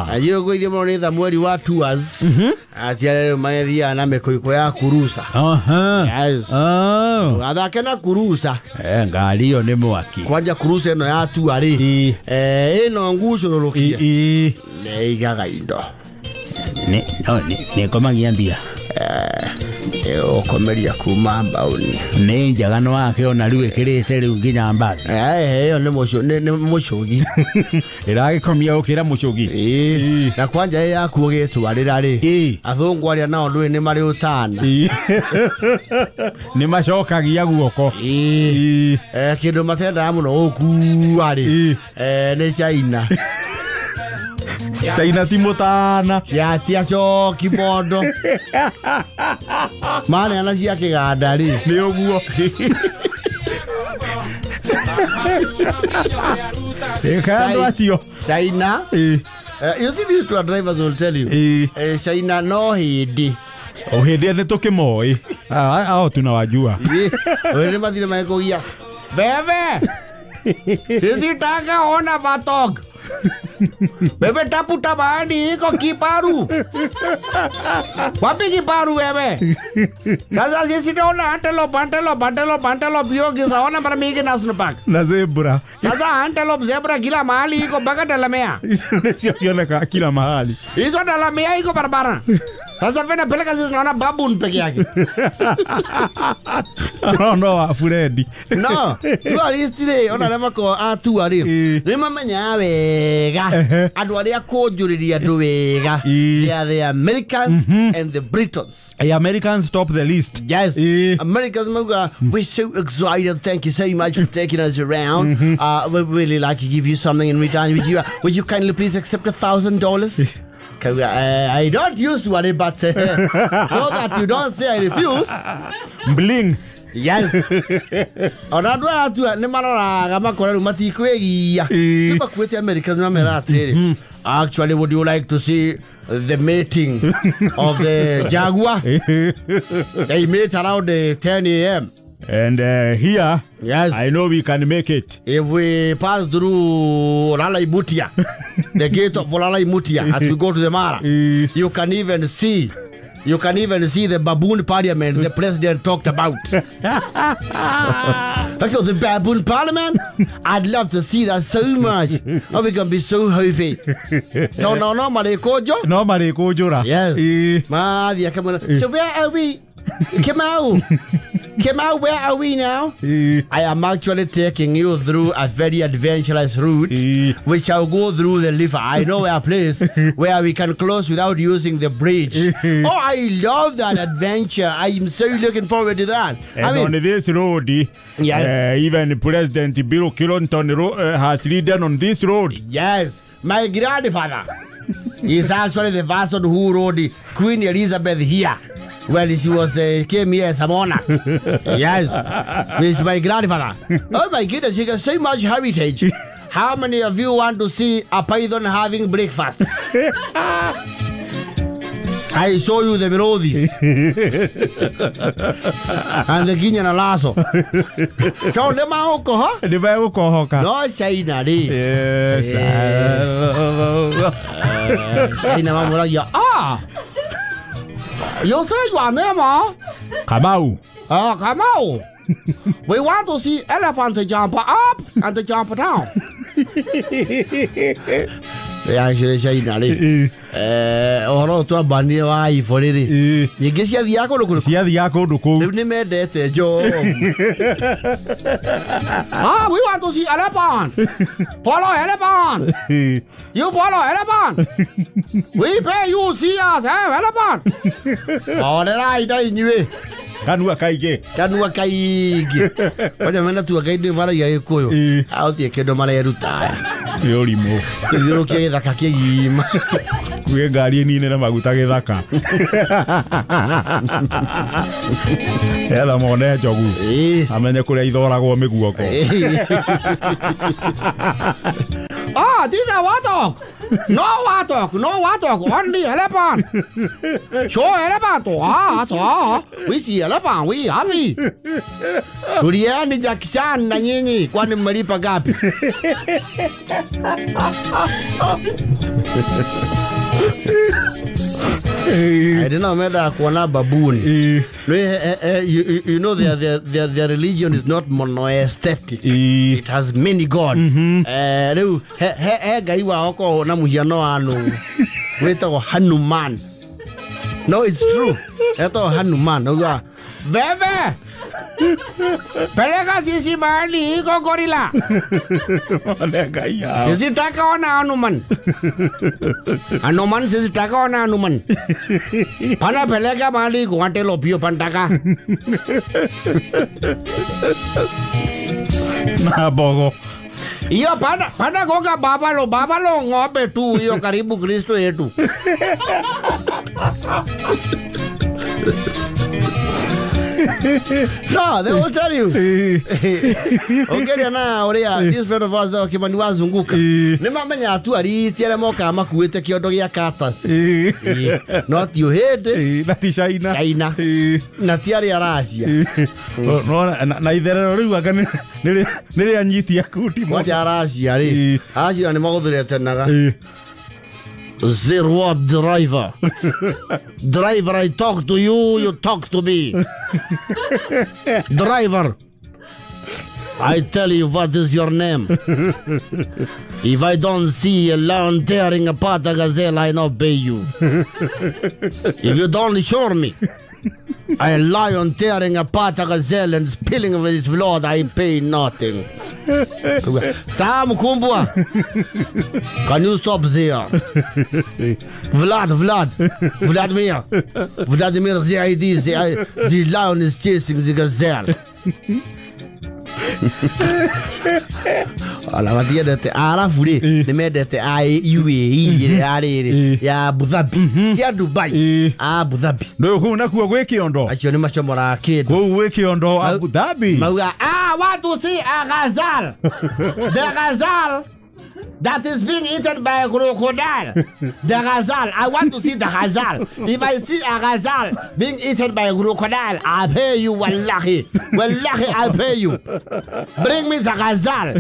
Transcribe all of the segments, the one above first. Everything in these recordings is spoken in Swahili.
Ajiro go idimo ni mweri wa tours. Atiare maethia na meko ya kurusa. Yes. Athake na kurusa. Ngari yo ni mwaki. Kwanja kurusa eno ya tuari. Eno ngucurulukia. Ne igaga indo. Ne komagia mbia. Okomeria kuma mbauni. Ne njagano wake ona riu ekirite riu nginya mbathi. Yo ne mucogi. Iragikomia ukira mucogi. Na kwanja yaku ugitwarira ri. Athungu aria nao ndui ni mari utana. Ni macokagia guoko. Kindu matenda muno ukuwa ri. Ni China. China timutana. Tia coki mondo. Mane ana cia kiganda ri. Ni uguo. Ekando atio. China. You see these two drivers will tell you. China no hindi. Hindi ne tukimoi. Ao tunawajua. Wewe madhira maikogia. Bebe. Sisi taka ona batok. Bebe taputa bahani iko kiparu. Wapi kiparu bebe? Sasa sisi naona antelope biogi saona mara mingi national park. Na zebra. Sasa antelope zebra kila mahali iko mpaka dalamea. Sio kiona kila mahali. Hizo dalamea iko barabara. Sasa pena peleka sisi naona baboon peke yake. No, Freddy. No, you are yesterday ona lema ko atu ari. Rima manya wega. Adu ari akojuriria do wega. They are the Americans and the Britons. The Americans top the list. Yes. Americans we're so excited. Thank you so much for taking us around. We'd really like to give you something in return. Would you kindly please accept $1,000? I don't use money, but so that you don't say I refuse. Bling. Yes. Onadwa atu ne marora gama koreru matikwegia. Tiba kwete Americans mamera atere. Actually, would you like to see the mating of the jaguar? They mate around 10 a.m. And here, yes, I know we can make it. If we pass through Lalai Mutia, the gate of Lalai Mutia, as we go to the Mara, you can even see the baboon parliament the president talked about. Okay, the baboon parliament? I'd love to see that so much. Oh, we can be so happy. So no, Marekojo? No, Marekojo. Yes. Come on. So where are we? Kemal, where are we now? I am actually taking you through a very adventurous route, which I'll go through the river. I know a place where we can cross without using the bridge. Oh, I love that adventure. I am so looking forward to that. And on this road, yes, even President Bill Clinton has ridden on this road. Yes, my grandfather is actually the person who rode Queen Elizabeth here when she was came here as a monarch. Yes, this is my grandfather. Oh my goodness, he got so much heritage. How many of you want to see a python having breakfast? I show you the melodies. And the Guinea lasso. So the Mahoko, huh? The Mahoko, no, China. Yes. China, you say your name, huh? Kamau. Kamau. We want to see elephant to jump up and to jump down. They actually say oro to bani wa iforiri. Yigisia diako do ko. Sia diako do ko. Ni me de jo. We want to see elephant. Follow elephant. You follow elephant. We pay you see us, elephant. Oh, the right day niwe. Kanua kaige. Wanya mena tu akaide mara ya ekoyo. Auti ekedo mara ya ruta. Yori mo. Yoro ke thaka ke gima. Kuye ngari nini na maguta githaka. Ela mone jogu. Amenye kuria ithoragwo miguoko. No, this is a warthog. No warthog, only elephant. Show elephant. So we see elephant, we happy. Durenda Gutumira Nyingi, kwani mmelipa gapi? I didn't know whether kuona baboon. You know their religion is not monotheistic. It has many gods. Gai wa oko na muhiano anu. Weta Hanuman. No, it's true. Eto Hanuman. Veve. Peleka sisi mahali iko gorila. Sisi taka ona Hanuman. Hanuman sisi taka ona Hanuman. Pana peleka mahali iko antelo pio pantaka. Na bogo. Iyo pana goga babalo ngope tu iyo karibu Kristo yetu. No, they will tell you. Okay, na oria this friend of ours kimani wazunguka. Nimamenya tu ari tiere moka makuite kiondo gia katas. Not your head. Nati China. Na tiare aracia. No na itherero riu aka nire anyiti akuti mo. Waja aracia ri. Aracia ni maguthrete naga. Zero driver. Driver, I talk to you, you talk to me. Driver, I tell you what is your name. If I don't see a lion tearing apart a gazelle, I not pay you. If you don't show me a lion tearing apart a gazelle and spilling of his blood, I pay nothing. Sam Kumbwa, can you stop there? Vladimir, the idea, the lion is chasing the gazelle. Ala watia dete ara fure ne me dete ai UAE ari ya Abu Dhabi ya Dubai Abu Dhabi no ku na ku gwe kiondo acho ni machomora kid go gwe kiondo Abu Dhabi mauga want to see a gazelle. The gazelle that is being eaten by a crocodile. The gazelle, I want to see the gazelle. If I see a gazelle being eaten by a crocodile, I'll pay you, wallahi. Wallahi, I'll pay you. Bring me the gazelle.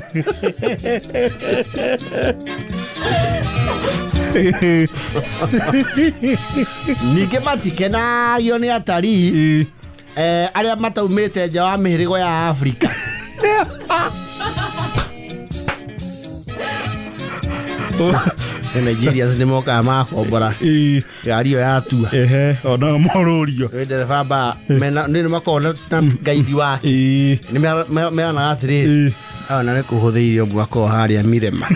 Nikemati kena yoni atari. Aria mata umete jawa mihirigo ya Afrika. Nigeria zimoka mako bora. Yario ya tu. Ona mororio. Wede faba mena nini mako na gaidi wake. Ni me na atri. Ana ne kuhuthirio bwako haria mirema.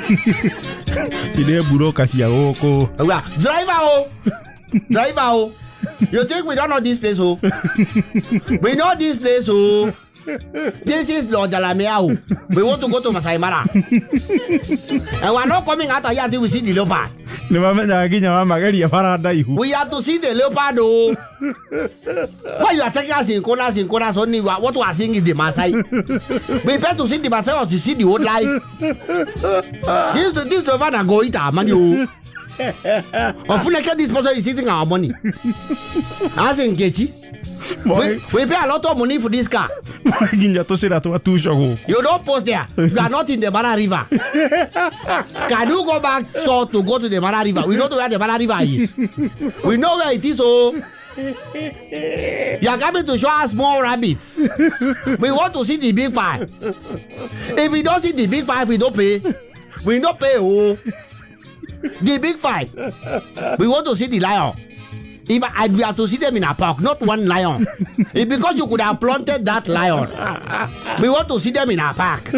Ine buroka cia goko. Driver o. You think we don't know this place oh? We know this place oh. This is Lord Dalameau. We want to go to Masai Mara. And we are not coming out here until we see the leopard. We have to see the leopard. Oh. Why you are taking us in corners only? What we are seeing is the Masai. We better to see the Masai or to see the old life. This leopard are going to man. This person is eating our money. As in Kechi. We pay a lot of money for this car. You don't post there. You are not in the Mara River. Can you go back south to go to the Mara River? We know where the Mara River is. We know where it is. Oh, you are coming to show us small rabbits. We want to see the big five. If we don't see the big five, we don't pay. We don't pay. Oh, the big five. We want to see the lion. If we have to see them in a park, not one lion. It's because you could have planted that lion. We want to see them in a park.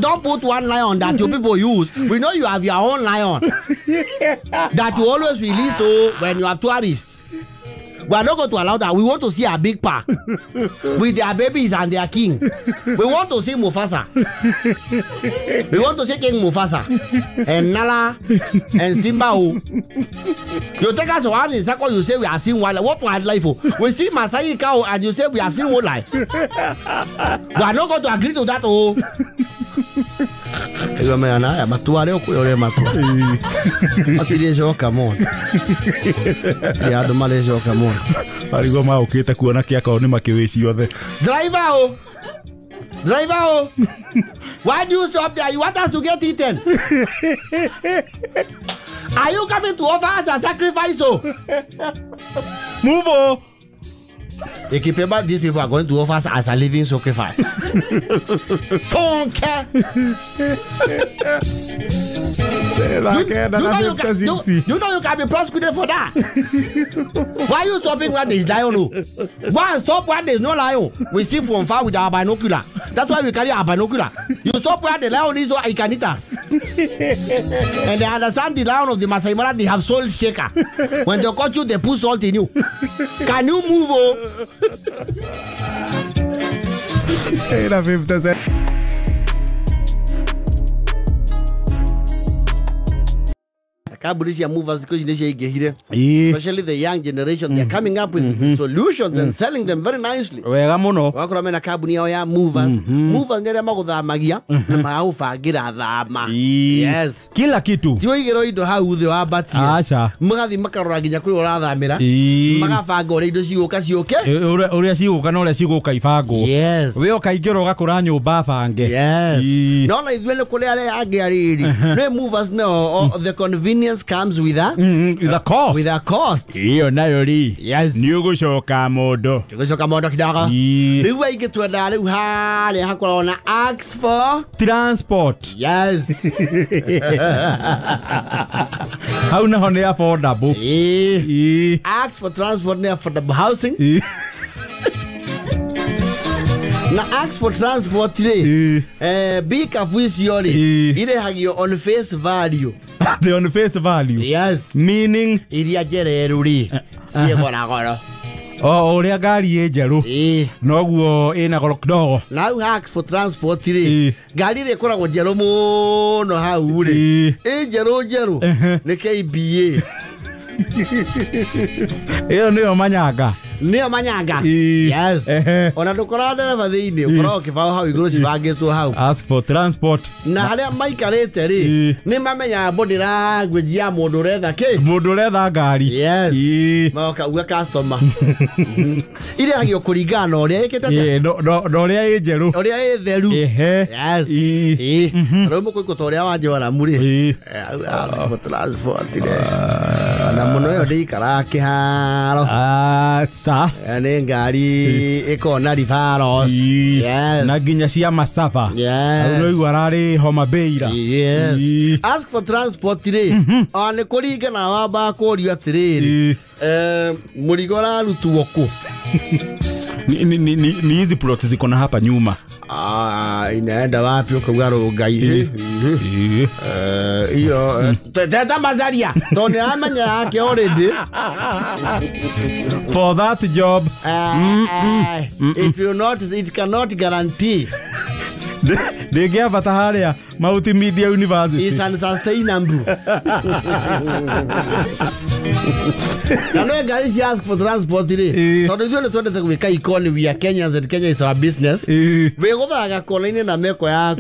Don't put one lion that your people use. We know you have your own lion that you always release when you are tourists. We are not going to allow that. We want to see a big park with their babies and their king. We want to see Mufasa. We want to see King Mufasa and Nala and Simba. You take us around in circle, you say we are seeing wildlife. What wildlife? We see Masai cow and you say we have seen wildlife. We are not going to agree to that. Igo me ana matware okure matwa. Atire joka mo. Ya do male joka mo. Arigo ma okite kuona kia kao ni makiwici othe. Driver. Why do you stop there? You want us to get eaten? Are you coming to offer us a sacrifice? Move on. These people are going to offer us as a living sacrifice. Funke. You know you can be prosecuted for that. Why are you stopping where there is lion? Go and stop where there is no lion. We see from far with our binocular. That's why we carry our binocular. You stop where the lion is so I can eat us. And they understand the lion of the Masai Mara, they have salt shaker. When they catch you, they put salt in you. Can you move? Hey, la 50%. Kabulisia movers because especially the young generation, they're coming up with solutions and selling them very nicely. Wega muno. Wakora mena kabuni ya movers. Movers nere maguthamagia na maufagira thama. Yes. Kila kitu. Tiwo igero indo hau the wa bati. Acha. Magathi makarora nginya kuri urathamira. Magabanga ore indo ciguka ciuke. Uria ciguka no uria ciguka ibango. Yes. We okaingiro gakura nyumba bange. Yes. No na ithwele kule ale age ariri. No movers no the convenience comes with a cost. With a cost. Iyo nayo ri. Yes. Ni ugucoka modo. Tugucoka modo kidogo. Riu igitwenda riu hali hakorona ask for transport. Yes. How na hone affordable. Ask for transport near affordable housing. Na ask for transport today. Be careful ile hagio on face value. The on face value. Yes. Meaning iria jereruri. Sie gora. Uria gari ejeru. Noguo ina goro kidogo. Now ask for transport today. Gari re koragwo jeru muno hau ri. Jeru. Ni KBA. Iyo niyo manyanga. Neo manyanga. Yes. Ona ndukora ndereba thiini ukora kibao hau iguru cibangitwo hau. Ask for transport. Na haria maikarite ri ni mamenya body language ya mundu uretha ki. Mundu uretha ngari. Yes. Moka uga customer. Ile hagio kuringana uria ikitete. No uria ejeru. Uria etheru. Yes. Romo ko ikotoria wanjora muri. Ask for transport ire. Na muno yo ndikara kiharo. Ane ngari ikona rifaros. Yes. Na ginya cia masafa. Yes. Roi warari Homa Bay. Yes. Ask for transport today. Ane kuringana wamba kurio atiriri. Murigora rutuo ku. Ni hizi plot ziko na hapa nyuma. Inaenda wapi ukauga rogai? Iyo teta mazaria. Tone amanya yake already. For that job, it cannot guarantee. They gave at Haria Multimedia University. It's unsustainable. Now, guys, you ask for transport today. So, if you want to make a call, we are Kenyans and Kenya is our business. We go back a calling in America.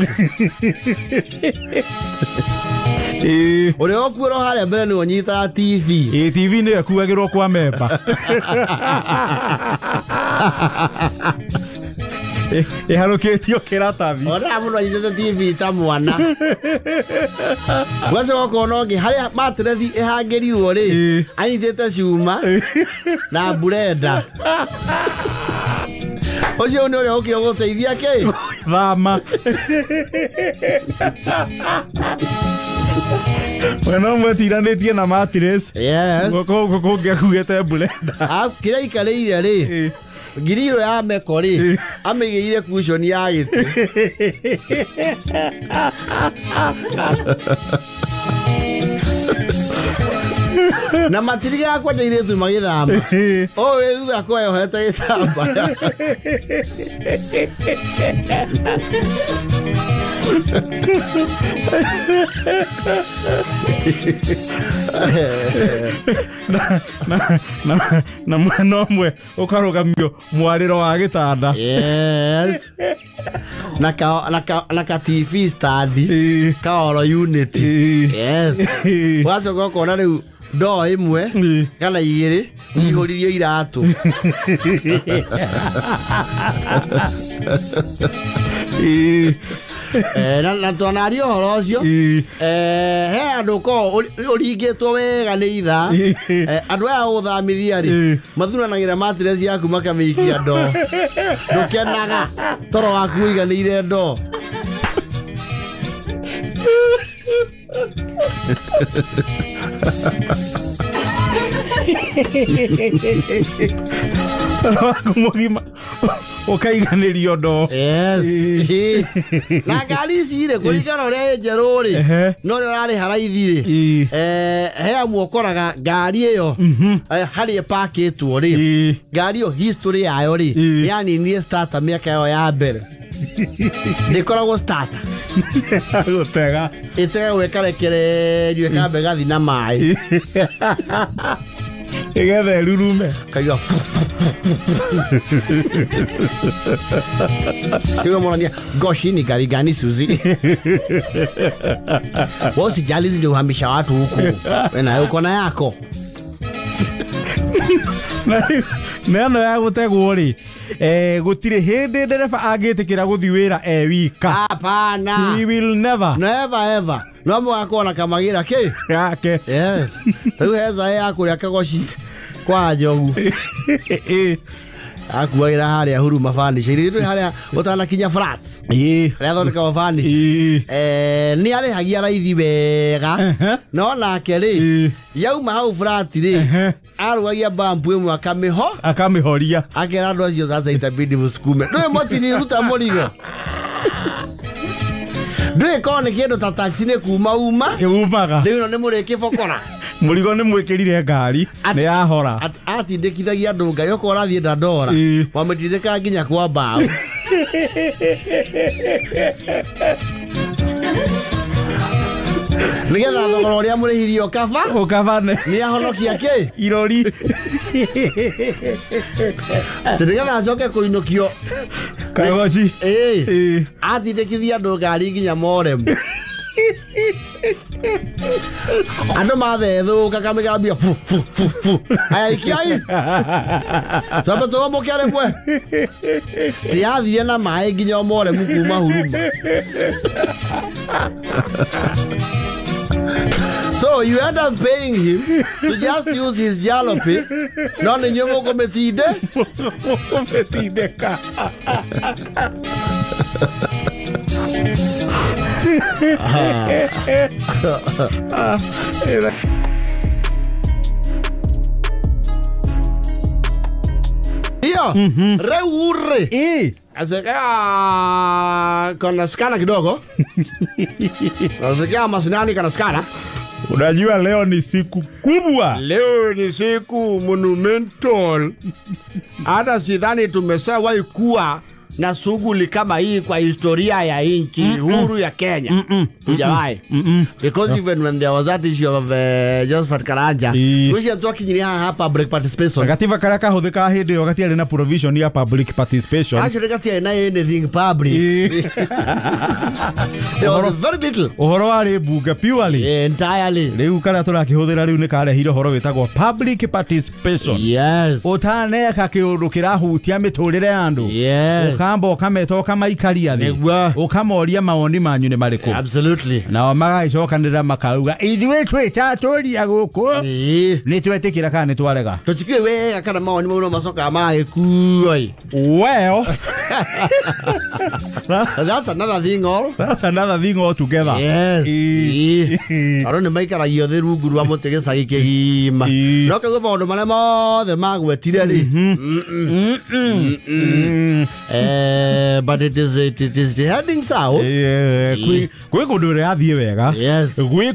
Ore okuro hare mbere ni onyita TV. TV ni akuagirwo kwa memba. Haroketio kiratavi. Ora muno anyita TV ta mwana. Wazo okonongi hare matrethi ehangerirwo ri. Anyitete cuma na burenda. Ocio ni ore okio guteithia ki? Thama. Bueno, mwetiranĩtie na mattress. Yes. Gũkũ ngĩkuĩte burenda. Kĩrĩa ikarĩire rĩ. Ngiriro ya meko rĩ. Amĩigĩire cushion ya gĩtĩ. Na matiriga kwa jaire tu magithama. Oh, we thutha kwa yo heta gitamba. Na mwana mwe ukarugamio mwariro wa gitanda. Yes. Naka TV study kaoro unity. Yes. Wacho goko na riu ndo imwe kana igiri cihuririo iratu. Na tonari ohoro ucio he andu ko uringitwo wega ni itha andu aya uthamithia ri mathuranagira matiresi yaku makamiikia ndo ndukenaga toro waku uiganire ndo Mugima ukaiganirio ndo. Yes. Na gari cire kurigana ore njeruri no rari haraithire he amuokoraga gari iyo hari paketwo ri gari yo history yayo ri yani ni starter miaka yo ya mbere ndikoragwo starter gutega itega wekarekere rio kambe gathi na mai egethe rurume kaiga kiwa mwanania goshi ni gari gani Suzi wosi jali ndio uhamisha watu huku na uko na yako nano ya gutegwo ri gutire hindi ndereba angitikira guthi wira wika. Hapana, he will never ever no mwakona kamagira ke yake. Yes, tu heza ya kuria kagoshi kwa jogu akuwagira haria huruma furniture iri haria utana kinya flats thondeka wa furniture ni ari hagia raithi wega no nake ri yauma hau flat ri arugagia bambu imwe akamihoria akera andu acio sasa itabidi musukume ndio moti ni ruta murigo ndio kone kindu ta taxi ne kuma umaga ndio ne mureke fokora murigo ni mwikirire ngari ni yahora atindikithagia andu ngai oko rathie ndandora wametindika nginya kwa mbao nigetha thogora uria murihirio ukavane ni ahonokia ke irori nigetha acoke kuinukio kagoci atindikithia andu ngari nginya morem ando mathethuka kamigambia fu aya ikiai sabe to mo kare mwe tiathie na mai nginya more mukuma huruma. So you end up paying him to just use his jalopy. No ni nyomo kometide ka Iyo, reure azeka kona skana kidogo azeka masinani kana skana. Unajua leo ni siku kubwa. Leo ni siku monumental. Hata sidhani tumeshawahi kuwa na shughuli kama hii kwa historia ya nchi huru ya Kenya. Tujawahi. Because even when there was that issue of Josephat Karanja, we are talking here public participation. Gativa karaka huthika hindi wakati alina provision ya public participation. Actually gatia na anything public. There was very little. Uhoro wari bunge purely. Entirely. Riu kana turakihuthira riu ni kare hiro horo witagwo public participation. Yes. Utaneka kiundu kirahutia miturire andu. Yes. Kambo kameto kama ikaria thi. Ukamoria maoni manyu ni mariko. Absolutely. Na magaicokanira makauga ithuĩ twĩtatũria gũkũ nĩ twetikira kana nĩ twarega tutikue wega kana maoni mau no macoka magĩkuoi. Well, that's another thing altogether. Yes. Aro nĩ maikaragio thĩ rungu rwa mũtĩ gĩcagi kĩgima no kaguo maũndũ marĩa mothe magwetire rĩ But it is heading south. Kwe kudure athie wega. Yes. Kwe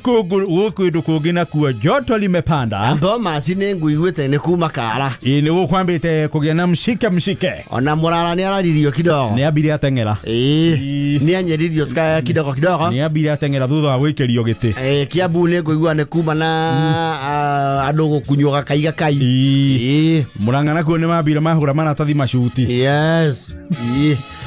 kugina kuwa joto limepanda. Bomas nĩnguiguĩte nĩ kuma Kara. Ni gukwambite kugena mshike. Ona Murara nĩ araririo kidogo. Ni ambire atengera. Ni anyeririo kidogo. Ni ambire atengera thutha wa gwikerio giti. Kiambu nĩ nguigua nĩ kuma na andũ gũkunyuga kaiga kai. Murang'a nakuo nĩ mambire mahura maratathi mashuti. Yes.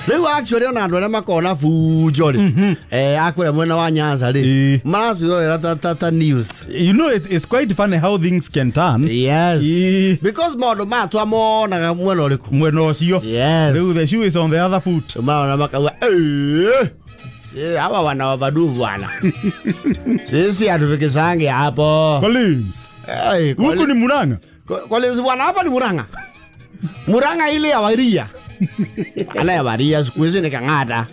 Rĩu actually ona andũ arĩa makona fujo rĩ akũrĩa mwena wa Nyanza rĩ maracuoera ta news. You know it's quite funny how things can turn. Yes. Because maũndũ matwa monaga mwena ũrĩkũ. Mwena ũcio. Yes. Rĩu the shoe is on the other foot. Maona makauga hawa wana wavaduvu bwana. Sisi hatufikisange hapo. Collins. Huku ni Murang'a. Collins bwana hapa ni Murang'a. Murang'a ile ya Waria. Ana ya Waria siku hizi ni Kang'ata.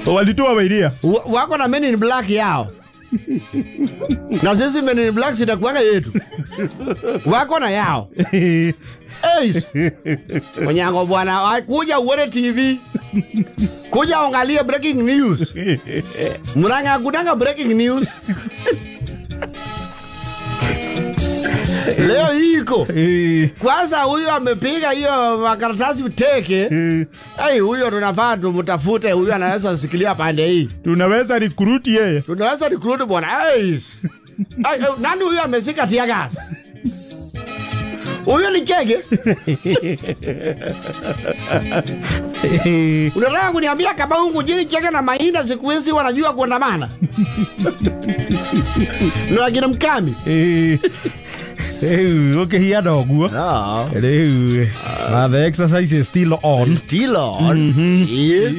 Walitoa Waria. Wako na Men in Black yao. Na sisi Men in Black sitakuanga yetu. Wako na yao. Onyango bwana kuja uone TV. Kuja angalia breaking news. Murang'a kudanga breaking news. Leo hiko. Kwanza huyo amepiga hiyo makaratasi teke. Huyo tunafaa tumtafute huyo anaweza sikilia pande hii. Tunaweza recruit yeye. Tunaweza recruit bwana. Nani huyo amesika tia gas? Huyo ni kege. Unataka kuniambia kama hungu jini kege na mahina siku hizi wanajua kuandamana? No akina Mkami. Okay, he had a go. The exercise is still on. Still on. Yeah.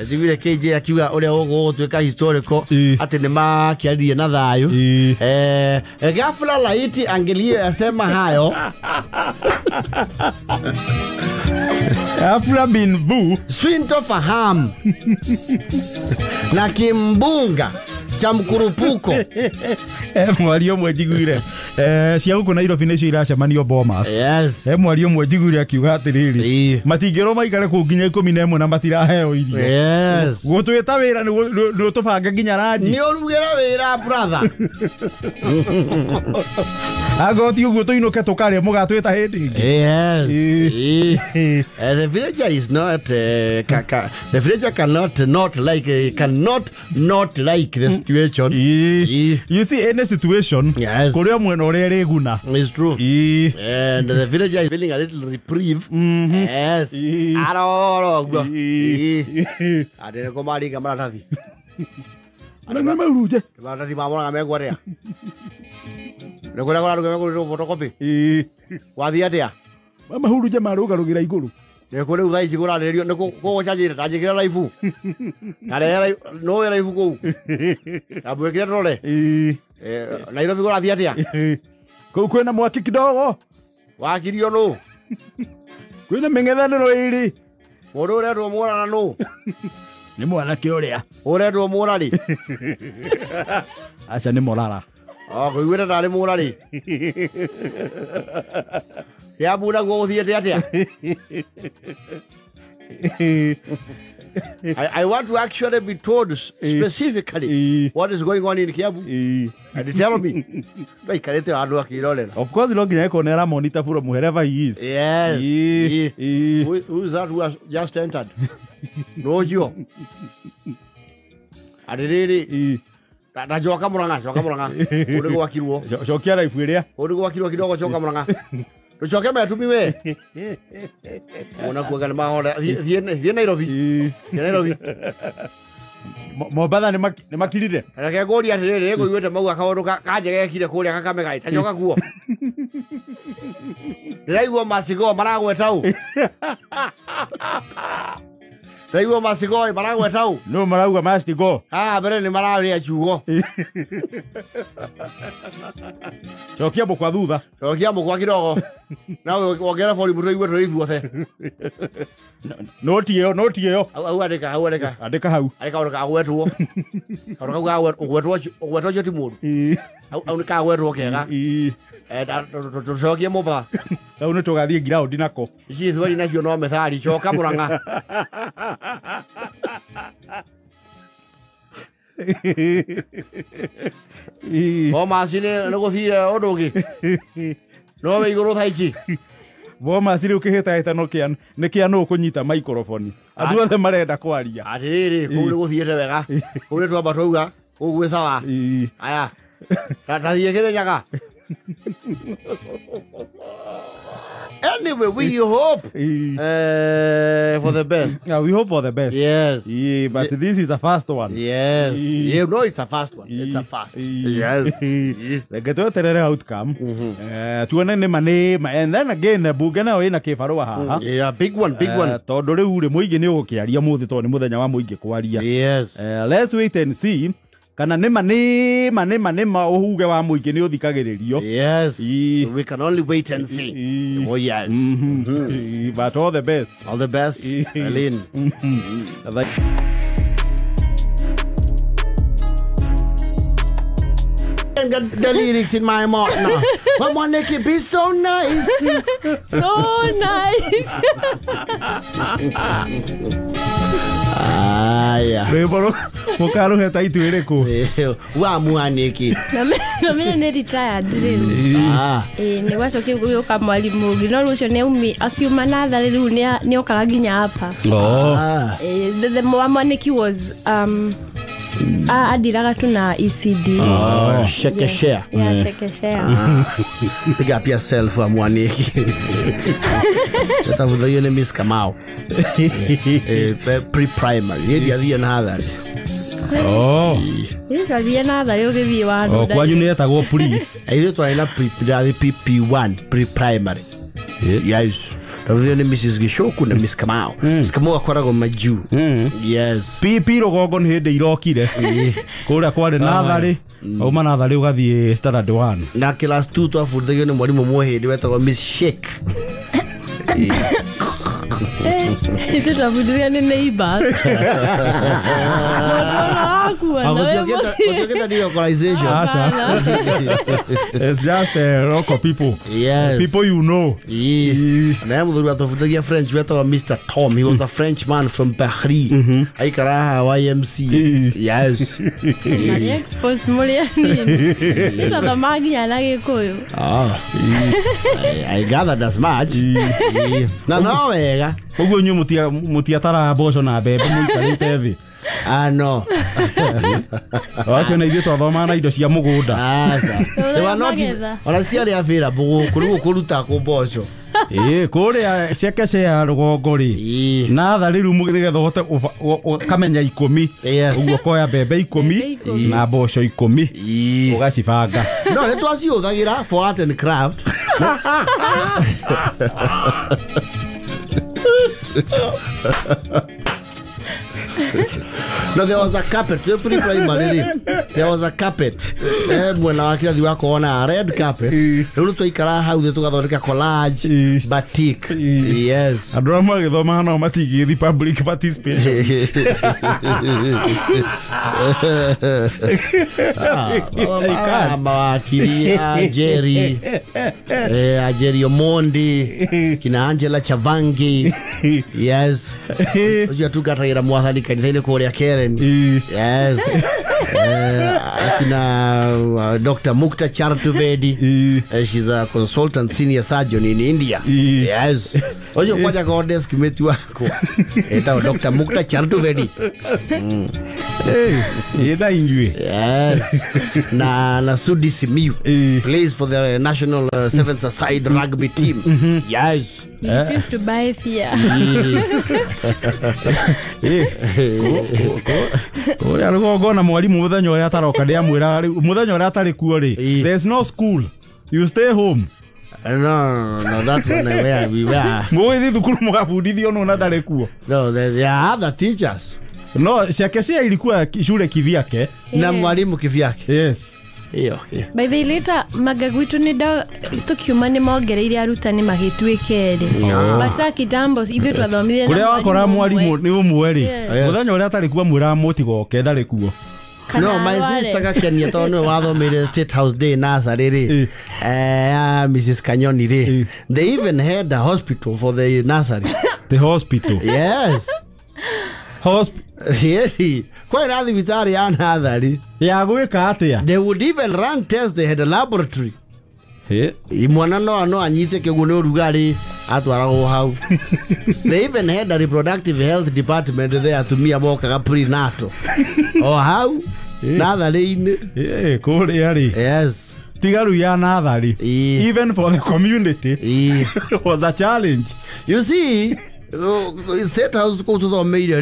Vile KJ akiwa ule ogo tuweka historical ati ni makiadia na thayo. Ghafla laiti angelie asema hayo. Ghafla bin bu Swinto faham. Na kimbunga cha mkurupuko. Mwario mwejiguire cia guku Nairobi nicio iracemanio Bomas. Yes. Mwario mwejiguire akiuga atiriri matingiro maikare ku nginya 11 na matiraheo irio. Yes. Gutwita wira ni utubanga nginya ranji. Ni urugera wira brother. Agoti uguo tuinuke tukare mugatwita hindi ingi. Yes. The villager is not the villager cannot not like the situation. You see any situation. Yes. Kuria mwena uria riguna. It's true. And the villager is feeling a little reprieve. Yes. Aroro guo. Adene ko mari kamara tathi. Ana mauruje. Maratathi mamona megwaria. Nekora kora ngego photocopy. Wathi atia. Mama huruje marugarugira iguru. Nekore uthai igura rerio niko chajira tajikira live. Kare no era live ko. Abwekira role. Nairobi gora thi atia. Ko kwena mwaki kidogo. Wakirio no. Kwena mengethaniro iri. Mundu uretwo murana no. Ni mwanake uria. Uretwo murari. Acha ni morara. Kuiguira tari murari. Ya buna go thiete atia. I want to actually be told specifically what is going on in Kiambu. And tell me. Of course, look, I can monitor from wherever he is. Yes. Who is that who has just entered? No, you. I really. Joka Murang'a. Uri go akiruo. Jokia life area. Uri go akiruo kidogo Joka Murang'a. Tuchoke me tumi we. Ona kuaga ni mahora. Thie Nairobi. Thie Nairobi. Mombasa ni makirire. Reke gori atirire go yuete mau akaundu kanjege kire kuria Kakamega. Tachoka kuo. Ndiraigua masigo maragweta u. Ndiraigua masigo maragweta u. No marauga masigo. Mbere ni mararia chugo. Chokia bukwa thutha. Chokia bukwa kidogo. Na wogera bori mutu igwe turi thuothe. No tio. Au andika. Andika hau. Andika ora kagwetwo. Ora kagwetwo ti mundu. Au ni kagwetwo kega. Tucokie Mombasa. Kau nä tå gathiä ground nako ici thwari nacio no methari coka Murang'a Bomas nä gå thire å ndå å ngä no wä igå rå thaici Bomas rä u kä hä tahä nä kä anå kå nyita microphone andå othe marenda kwaria atä rä rä kå u nä gå thiä te wega kå u nä twamba twauga å gwä sawa aya tathiä kä rä nyaga Anyway, we hope for the best. Yeah, we hope for the best. Yes. Yeah, but this is a fast one. Yes. You know it's a fast one. It's a fast. Yes. Get to the outcome. Tuone nä manä and then again bunge nayo ina kä barå haha. Yeah, big one, big one. Tondå rä u rä må ingä nä å gå kä aria må thä tondå nä må thenya wa må ingä kwaria. Yes. Let's wait and see. Kana nä ma å huge wa må ingä nä å thikagä rä rio. Yes. We can only wait and see. Oh, yes. But all the best. All the best, Aline. I got the lyrics in my mouth now. My money keep it so nice. So nice. Aya. Reboro mukaro heta itu ire ku. Wa mwaniki. Na mimi ni retired rĩu. Ni wacoke gũka mwalimu ũngĩ no rũcio nĩ umi akiuma natharĩ rĩu nĩ okaga nginya hapa. The mwaniki was adiraga tu na ECD. Shekeshare. Yeah, shekeshare. Pick up yourself mwaniki. Tata vudhayo ni Miss Kamau. Pre-primary. Yedi adhia na hadhari. Yes, adhia na hadhari ũgĩthiĩ wa andũ. Kwanyu nĩ etagwo pre. Either twaina PP1 pre-primary. Yes. Tavudhayo ni Mrs. Gishoku na Miss Kamau. Miss Kamau akoragwo majuu. Yes. PP rũgongo nĩ hĩndĩ irokire. Kũrĩa kwarĩ natharĩ. Uma natharĩ ũgathiĩ standard 1. Na class 2 twabundithagio nĩ mwarimũ mũhĩndĩ wetagwo Miss Shake. Itu twabundithio nĩ neighbors. Gũtiũkĩte delocalization. It's just local people. Yes. People you know. Na mũthuri watũbundithagia French wetagwo Mr. Tom. He was a Frenchman from Paris. Aikaraga YMC. Yes. Nani exposed mũrĩa nini. Nĩtwathoma nginya na Gĩkũyũ. I gathered as much. Na no wega. Ũguo nyuĩ mũtiatara mboco na mbembe mũikarĩte thĩ. No. Wakĩona ithuĩ twathoma na indo cia mũgũnda. They were not honestly available kũruta kũmboco. Kũrĩa Shekeshare rũgongo rĩ natharĩ rĩu nĩgetha ũhote kamenya 10 ũguo koya mbembe 10 na mboco 10 ũgacibanga. No nĩ twacihũthagĩra for art and craft. No, there was a carpet. Pre-primary, there was a carpet. Mwena wa kĩrathi wakona a red carpet. Rĩu twaikara hau thĩ tũgathondeka collage, batik. Yes. Andũ arĩa magĩthoma nao matigĩthi public participation. Mawakili Jerry Omondi, kina Angela Chavangi. Yes. Ujua tukatagira mwathani kanitha-inĩ kũrĩa Karen. Yes. Akina Dr. Mukta Chartuvedi. She's a consultant senior surgeon in India. Yes. Ojo kwaja kwa desk mate wako. Eta Dr. Mukta Chartuvedi. Yeda injui. Yes. Na Sudi Simiu plays for the national 7th aside rugby team. Yes. He used to buy fear. Kũrĩa rũgongo na mwarimu mũthenya ũrĩa ataroka ndĩamwĩraga rĩu mũthenya ũrĩa atarĩ kuo rĩ there's no school, you stay home. No, that's where we were. Mũgĩthiĩ thukuru mũgabundithio no ndarĩ kuo. No, there are other teachers. No, Shekeshare ilikuwa shule kivyake na mwalimu kivyake. Yes. Iyo. By the later magagwitu nĩ ndo tukiuma nĩ mongereire arutani magĩtuĩke erĩ. Basa kitambo ithuĩ twathomithie na kũrĩa wakora mwarimu nĩ ũmwe rĩ mũthenya ũrĩa atarĩ kuo mwĩra mũtigoke ndarĩ kuo. No, my sister Kakenya tono wathomire State House Day nursery ri. Mrs. Kanyoni ri. They even had a hospital for the nursery. The hospital. Yes. Yeah. Quite a vitari nursery. Ya gwika atia. They would even run tests. They had a laboratory. Imwana no anyite kiguno urugari atwarago hau. They even had a reproductive health department there to me aboka prenatal. Oh how? Nathari in. Cool yari. Yes. Tigaru ya nathari. Even for the community. Was a challenge. You see, State House go to the mayor.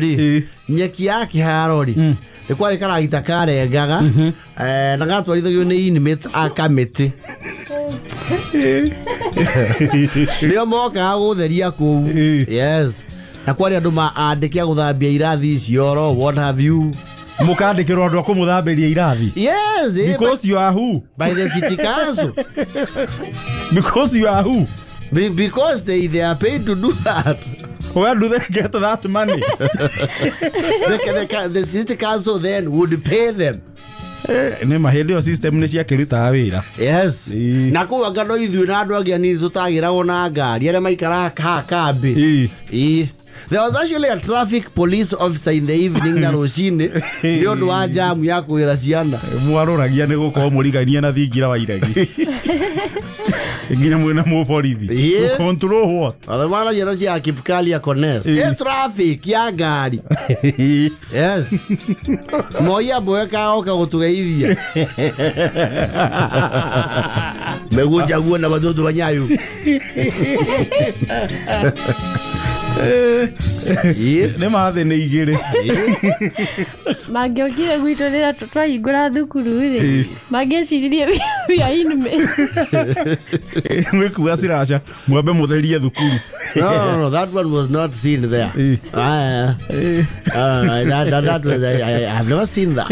Nyeki yake harori. Ekwari kara itakare gaga. Na gatwari yo ni inmate akamete. Leo moka gutheria ku. Yes. Na kwari andu ma andike guthambia irathi icio what have you? Mukandikirwo andu akumuthambiria irathi. Yes. Because you are who? By the city council. Because you are who? Because they are paid to do that. Where do they get that money? The city council then would pay them. Ne mahelio system ne cia kiruta wira. Yes. Na ku agano ithu na andu agi ani tutagira ona ngari ara maikara kambi. There was actually a traffic police officer in the evening na rocine ndio ndo wa jam ya kuira ciana. Mwaroragia ne guko murigania na thingira wa iragi. Nginya mwena mu borithi. Control what? Además ya cia kipkali ya Kones. Traffic ya ngari. Yes. Moya boeka oka gutugeithia. Meguja guona badodo banyayu. Ne mathe ne igire. Mangiokire gwitå rä ra twahingå ra thukuru rä mangĩciririe wia inme mwĩkua ciraca mwambe mũtherie thukuru. No, that one was not seen there. That was, I have never seen that.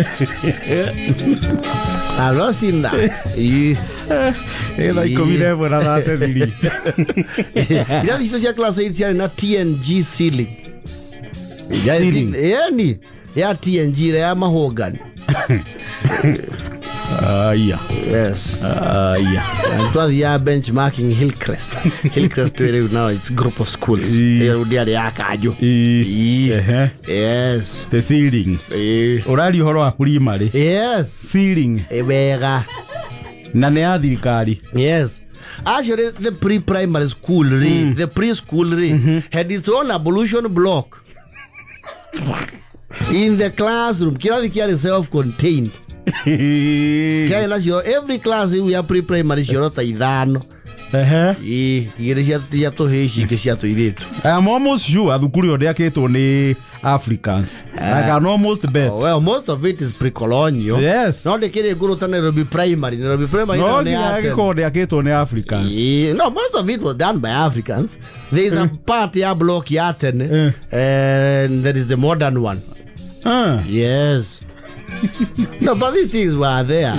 I've not seen that. Like commuter na rate thiri. Ila hizo cia class 8 na TNG ceiling. Yani ya TNG ya mahogany. Yeah. Yes. Yeah. It was ya benchmarking Hillcrest. Hillcrest now it's a group of schools. Yes. The ceiling. Orari horo wa primary. Yes. Ceiling. Ebega. Na ne ya thirikari. Yes. Actually, the pre-primary school, the preschool, had its own ablution block in the classroom. Kila kiari self-contained. Every class we have pre-primary shorota idano. I'm almost sure thukuru yode yaketwo ni Africans. I can almost bet. Well, most of it is pre-colonial. Yes. Not the kid go to Nairobi primary. Nairobi primary. No, yaketwo ni Africans. No, most of it was done by Africans. There is a part ya block yaten, and there is the modern one. Yes. No, but these things were there.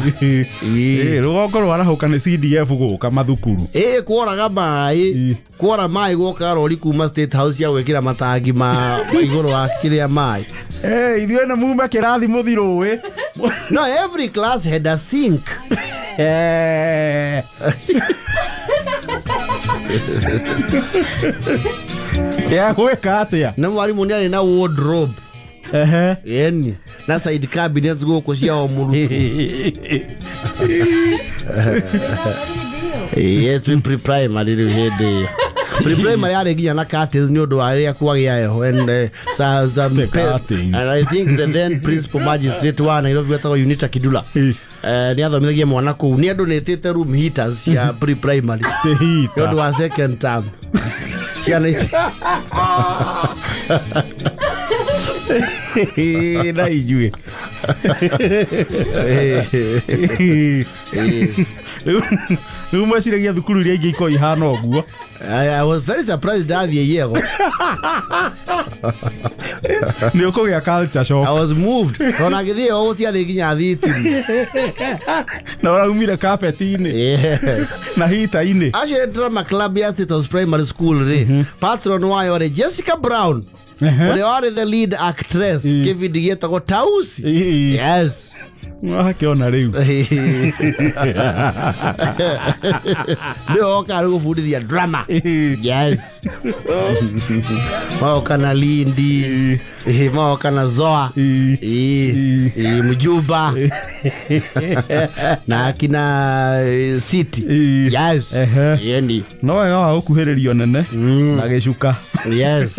Rugoko rwarahuka ni CDF guka mathukuru. Kworaga mai. Kwora mai goka rori kuma State House ya wekira matangi ma igoro wa kiria mai. Ithuĩ na muma kĩrathi mũthiro we. No, every class had a sink. Ya gwĩka atĩa? Na mwarimu nĩ arĩ na wardrobe. Yani na side cabinets goko cia o murutu. Yes, pre-primary hede. Pre-primary are ginya na curtains ni odo area kwagia heho and some and I think the then principal magistrate wa Nairobi wetagwo Unita Kidula ni athomithagia mwana kuu ni andu netete room heaters ya pre-primary odo wa second term yana na ijue Numwaciragia thukuru iria ingĩ iko ihana ũguo. I was very surprised that year. Ni ukugĩa culture shock. I was moved. Ona githie o gutiari ginya thiti. Na uraumire carpet-ini. Yes. Na heater-ini. Actually drama club ya State House Primary School patron wayo re Jessica Brown. Ore ore the lead actress Kevin Getago Tausi. Yes. Akiona riu ndio karugo fundithia drama. Yes. Mao kana Lindi, mao kana Zoa, Mjuba na kina City. Yes. Yendi no yo ukuhiririo nene na gicuka. Yes.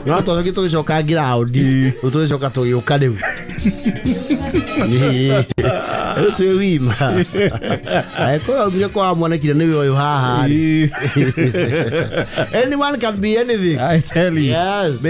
No to gito gicoka ground utugicoka tugiuka riu tu wima ko bile kwa mwana kile ni wewe haha. Anyone can be anything, I tell you. Yes.